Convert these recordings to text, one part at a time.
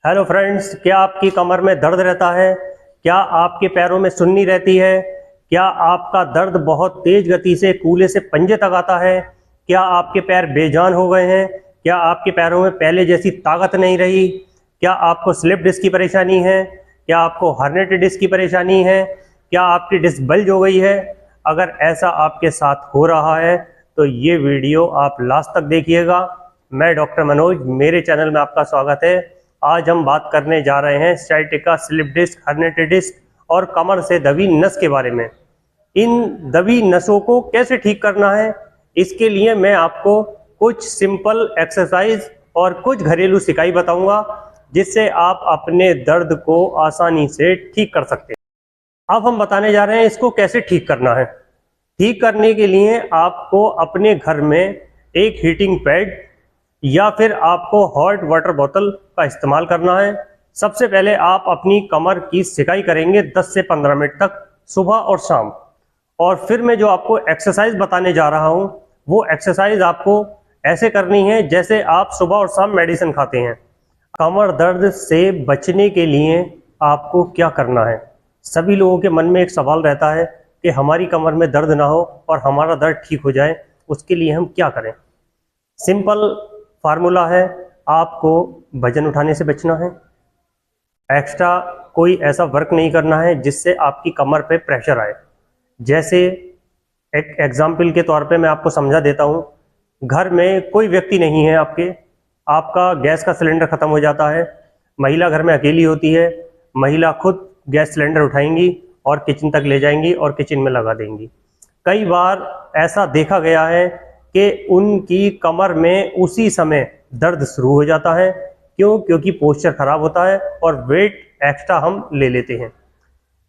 Hello friends, क्या आपकी कमर में दर्द रहता है? क्या आपके पैरों में सुन्नी रहती है? क्या आपका दर्द बहुत तेज गति से कूल्हे से पंजे तक आता है? क्या आपके पैर बेजान हो गए हैं? क्या आपके पैरों में पहले जैसी ताकत नहीं रही? क्या आपको स्लिप डिस्क की परेशानी है? क्या आपको हर्निएटेड डिस्क की परेशानी है? क्या आपकी डिस्क बल्ज हो गई है? अगर ऐसा आपके साथ हो रहा है तो ये वीडियो आप लास्ट तक देखिएगा। मैं डॉक्टर मनोज, मेरे चैनल में आपका स्वागत है। आज हम बात करने जा रहे हैं sciatica, slip disc, herniated disc और कमर से दबी नस के बारे में। इन दबी नसों को कैसे ठीक करना है, इसके लिए मैं आपको कुछ सिंपल एक्सरसाइज और कुछ घरेलू सिकाई बताऊंगा, जिससे आप अपने दर्द को आसानी से ठीक कर सकते हैं। अब हम बताने जा रहे हैं इसको कैसे ठीक करना है। ठीक करने के लिए आपको अपने घर में एक हीटिंग पैड या फिर आपको हॉट वाटर बोतल का इस्तेमाल करना है। सबसे पहले आप अपनी कमर की सिकाई करेंगे 10 से 15 मिनट तक, सुबह और शाम। और फिर मैं जो आपको एक्सरसाइज बताने जा रहा हूँ, वो एक्सरसाइज आपको ऐसे करनी है जैसे आप सुबह और शाम मेडिसिन खाते हैं। कमर दर्द से बचने के लिए आपको क्या करना है? सभी लोगों के मन में एक सवाल रहता है कि हमारी कमर में दर्द ना हो और हमारा दर्द ठीक हो जाए, उसके लिए हम क्या करें? सिंपल फार्मूला है, आपको वजन उठाने से बचना है। एक्स्ट्रा कोई ऐसा वर्क नहीं करना है जिससे आपकी कमर पे प्रेशर आए। जैसे एक एग्जाम्पल के तौर पे मैं आपको समझा देता हूँ। घर में कोई व्यक्ति नहीं है आपका गैस का सिलेंडर ख़त्म हो जाता है, महिला घर में अकेली होती है, महिला खुद गैस सिलेंडर उठाएंगी और किचन तक ले जाएंगी और किचन में लगा देंगी। कई बार ऐसा देखा गया है कि उनकी कमर में उसी समय दर्द शुरू हो जाता है। क्योंकि पोस्चर खराब होता है और वेट एक्स्ट्रा हम ले लेते हैं।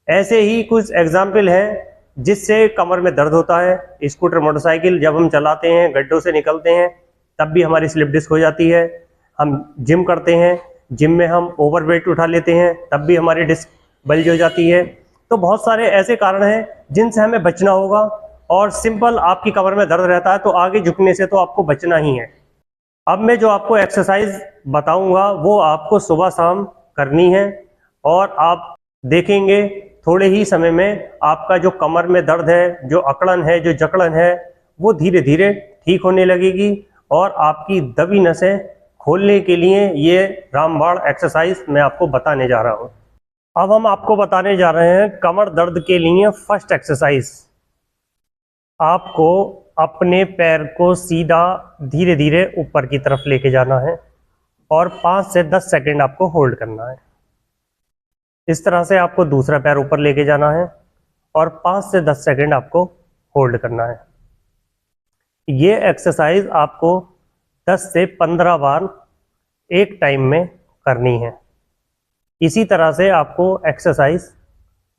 ऐसे ही कुछ एग्जाम्पल है जिससे कमर में दर्द होता है। स्कूटर, मोटरसाइकिल जब हम चलाते हैं, गड्ढों से निकलते हैं, तब भी हमारी स्लिप डिस्क हो जाती है। हम जिम करते हैं, जिम में हम ओवर वेट उठा लेते हैं, तब भी हमारी डिस्क बल्ज हो जाती है। तो बहुत सारे ऐसे कारण हैं जिनसे हमें बचना होगा। और सिंपल, आपकी कमर में दर्द रहता है तो आगे झुकने से तो आपको बचना ही है। अब मैं जो आपको एक्सरसाइज बताऊंगा वो आपको सुबह शाम करनी है, और आप देखेंगे थोड़े ही समय में आपका जो कमर में दर्द है, जो अकड़न है, जो जकड़न है, वो धीरे धीरे ठीक होने लगेगी। और आपकी दबी नसें खोलने के लिए ये रामबाण एक्सरसाइज मैं आपको बताने जा रहा हूँ। अब हम आपको बताने जा रहे हैं कमर दर्द के लिए फर्स्ट एक्सरसाइज। आपको अपने पैर को सीधा धीरे धीरे ऊपर की तरफ लेके जाना है और 5 से 10 सेकंड आपको होल्ड करना है। इस तरह से आपको दूसरा पैर ऊपर लेके जाना है और 5 से 10 सेकंड आपको होल्ड करना है। ये एक्सरसाइज आपको 10 से 15 बार एक टाइम में करनी है। इसी तरह से आपको एक्सरसाइज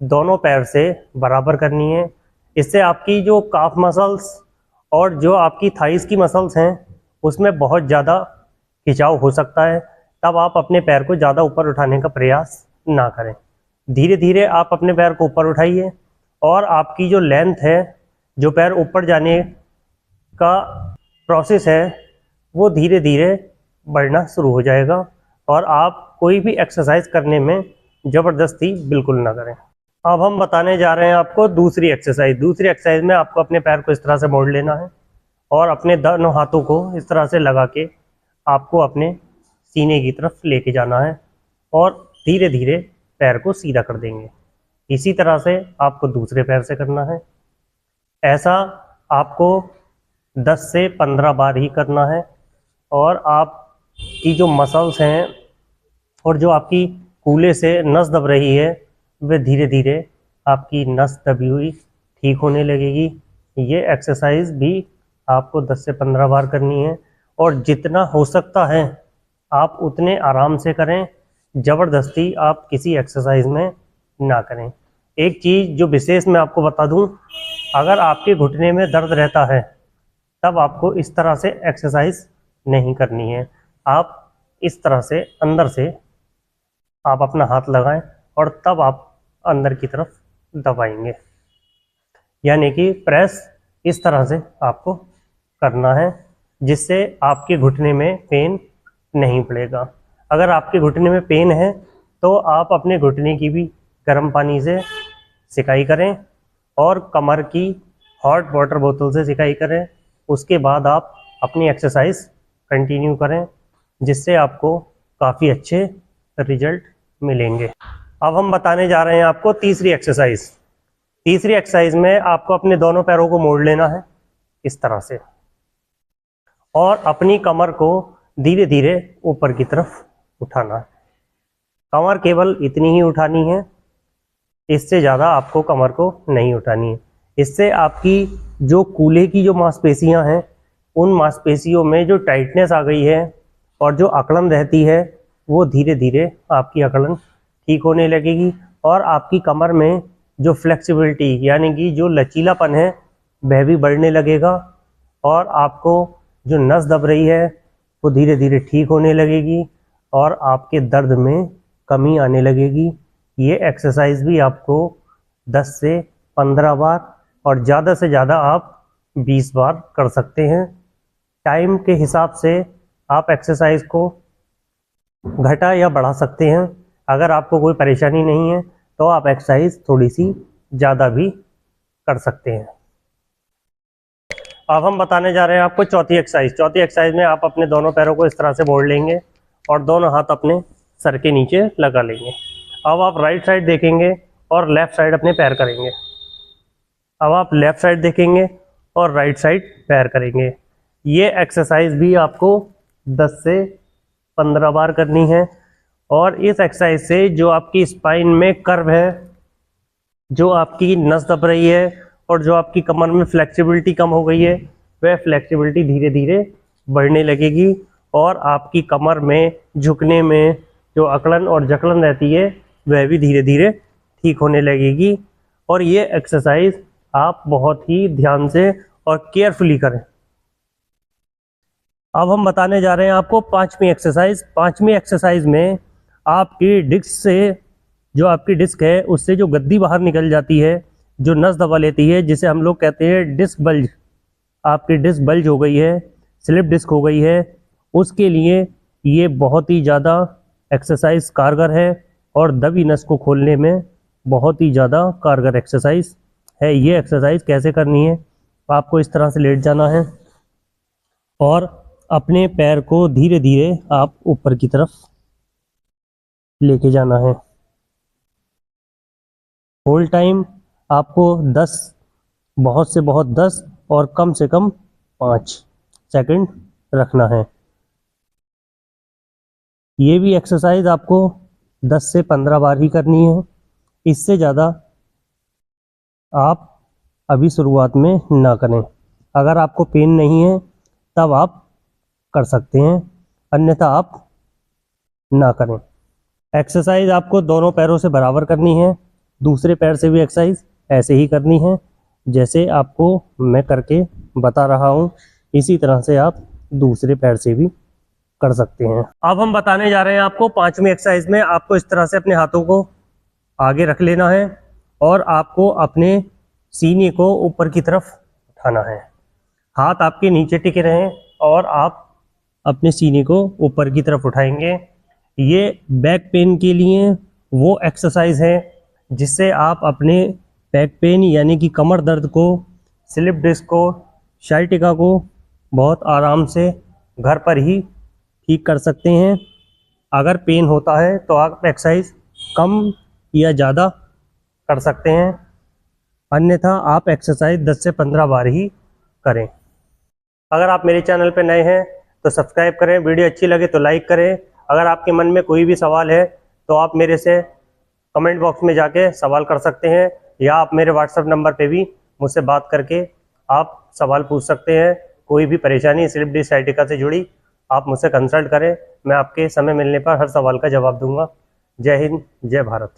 दोनों पैर से बराबर करनी है। इससे आपकी जो काफ मसल्स और जो आपकी थाइस की मसल्स हैं, उसमें बहुत ज़्यादा खिंचाव हो सकता है। तब आप अपने पैर को ज़्यादा ऊपर उठाने का प्रयास ना करें। धीरे धीरे आप अपने पैर को ऊपर उठाइए और आपकी जो लेंथ है, जो पैर ऊपर जाने का प्रोसेस है, वो धीरे धीरे बढ़ना शुरू हो जाएगा। और आप कोई भी एक्सरसाइज करने में ज़बरदस्ती बिल्कुल ना करें। अब हम बताने जा रहे हैं आपको दूसरी एक्सरसाइज। दूसरी एक्सरसाइज में आपको अपने पैर को इस तरह से मोड़ लेना है और अपने दोनों हाथों को इस तरह से लगा के आपको अपने सीने की तरफ लेके जाना है और धीरे धीरे पैर को सीधा कर देंगे। इसी तरह से आपको दूसरे पैर से करना है। ऐसा आपको 10 से 15 बार ही करना है। और आपकी जो मसल्स हैं और जो आपकी कूल्हे से नस दब रही है, वे धीरे धीरे आपकी नस दबी हुई ठीक होने लगेगी। ये एक्सरसाइज भी आपको 10 से 15 बार करनी है। और जितना हो सकता है आप उतने आराम से करें, ज़बरदस्ती आप किसी एक्सरसाइज में ना करें। एक चीज़ जो विशेष मैं आपको बता दूं, अगर आपके घुटने में दर्द रहता है तब आपको इस तरह से एक्सरसाइज नहीं करनी है। आप इस तरह से अंदर से आप अपना हाथ लगाएं और तब आप अंदर की तरफ दबाएंगे, यानी कि प्रेस इस तरह से आपको करना है, जिससे आपके घुटने में पेन नहीं पड़ेगा। अगर आपके घुटने में पेन है तो आप अपने घुटने की भी गर्म पानी से सिकाई करें और कमर की हॉट वाटर बोतल से सिकाई करें। उसके बाद आप अपनी एक्सरसाइज कंटिन्यू करें, जिससे आपको काफ़ी अच्छे रिजल्ट मिलेंगे। अब हम बताने जा रहे हैं आपको तीसरी एक्सरसाइज। तीसरी एक्सरसाइज में आपको अपने दोनों पैरों को मोड़ लेना है इस तरह से, और अपनी कमर को धीरे धीरे ऊपर की तरफ उठाना है। कमर केवल इतनी ही उठानी है, इससे ज़्यादा आपको कमर को नहीं उठानी है। इससे आपकी जो कूल्हे की जो मांसपेशियां हैं, उन मांसपेशियों में जो टाइटनेस आ गई है और जो अकड़न रहती है, वो धीरे धीरे आपकी अकड़न ठीक होने लगेगी और आपकी कमर में जो फ्लेक्सिबिलिटी यानी कि जो लचीलापन है वह भी बढ़ने लगेगा और आपको जो नस दब रही है वो धीरे धीरे ठीक होने लगेगी और आपके दर्द में कमी आने लगेगी। ये एक्सरसाइज भी आपको 10 से 15 बार और ज़्यादा से ज़्यादा आप 20 बार कर सकते हैं। टाइम के हिसाब से आप एक्सरसाइज को घटा या बढ़ा सकते हैं। अगर आपको कोई परेशानी नहीं है तो आप एक्सरसाइज थोड़ी सी ज़्यादा भी कर सकते हैं। अब हम बताने जा रहे हैं आपको चौथी एक्सरसाइज। चौथी एक्सरसाइज में आप अपने दोनों पैरों को इस तरह से मोड़ लेंगे और दोनों हाथ अपने सर के नीचे लगा लेंगे। अब आप राइट साइड देखेंगे और लेफ़्ट साइड अपने पैर करेंगे। अब आप लेफ़्ट साइड देखेंगे और राइट साइड पैर करेंगे। ये एक्सरसाइज भी आपको 10 से 15 बार करनी है और इस एक्सरसाइज से जो आपकी स्पाइन में कर्व है, जो आपकी नस दब रही है और जो आपकी कमर में फ्लेक्सिबिलिटी कम हो गई है, वह फ्लेक्सिबिलिटी धीरे धीरे बढ़ने लगेगी और आपकी कमर में झुकने में जो अकड़न और जकड़न रहती है वह भी धीरे धीरे ठीक होने लगेगी। और ये एक्सरसाइज आप बहुत ही ध्यान से और केयरफुली करें। अब हम बताने जा रहे हैं आपको पांचवी एक्सरसाइज। पांचवी एक्सरसाइज में आपकी डिस्क से जो आपकी डिस्क है उससे जो गद्दी बाहर निकल जाती है, जो नस दबा लेती है, जिसे हम लोग कहते हैं डिस्क बल्ज। आपकी डिस्क बल्ज हो गई है, स्लिप डिस्क हो गई है, उसके लिए ये बहुत ही ज़्यादा एक्सरसाइज कारगर है और दबी नस को खोलने में बहुत ही ज़्यादा कारगर एक्सरसाइज है। ये एक्सरसाइज कैसे करनी है, आपको इस तरह से लेट जाना है और अपने पैर को धीरे धीरे आप ऊपर की तरफ लेके जाना है। होल टाइम आपको 10, बहुत से बहुत 10 और कम से कम 5 सेकंड रखना है। ये भी एक्सरसाइज आपको 10 से 15 बार ही करनी है, इससे ज़्यादा आप अभी शुरुआत में ना करें। अगर आपको पेन नहीं है तब आप कर सकते हैं, अन्यथा आप ना करें। एक्सरसाइज आपको दोनों पैरों से बराबर करनी है, दूसरे पैर से भी एक्सरसाइज ऐसे ही करनी है जैसे आपको मैं करके बता रहा हूँ। इसी तरह से आप दूसरे पैर से भी कर सकते हैं। अब हम बताने जा रहे हैं आपको पांचवी एक्सरसाइज में आपको इस तरह से अपने हाथों को आगे रख लेना है और आपको अपने सीने को ऊपर की तरफ उठाना है। हाथ आपके नीचे टिके रहें और आप अपने सीने को ऊपर की तरफ उठाएंगे। ये बैक पेन के लिए वो एक्सरसाइज है जिससे आप अपने बैक पेन यानी कि कमर दर्द को, स्लिप डिस्क को, साइटिका को बहुत आराम से घर पर ही ठीक कर सकते हैं। अगर पेन होता है तो आप एक्सरसाइज कम या ज़्यादा कर सकते हैं, अन्यथा आप एक्सरसाइज 10 से 15 बार ही करें। अगर आप मेरे चैनल पर नए हैं तो सब्सक्राइब करें, वीडियो अच्छी लगे तो लाइक करें। अगर आपके मन में कोई भी सवाल है तो आप मेरे से कमेंट बॉक्स में जाके सवाल कर सकते हैं या आप मेरे व्हाट्सएप नंबर पे भी मुझसे बात करके आप सवाल पूछ सकते हैं। कोई भी परेशानी स्लिप डिस्क साइटिका से जुड़ी आप मुझसे कंसल्ट करें, मैं आपके समय मिलने पर हर सवाल का जवाब दूंगा। जय हिंद, जय भारत।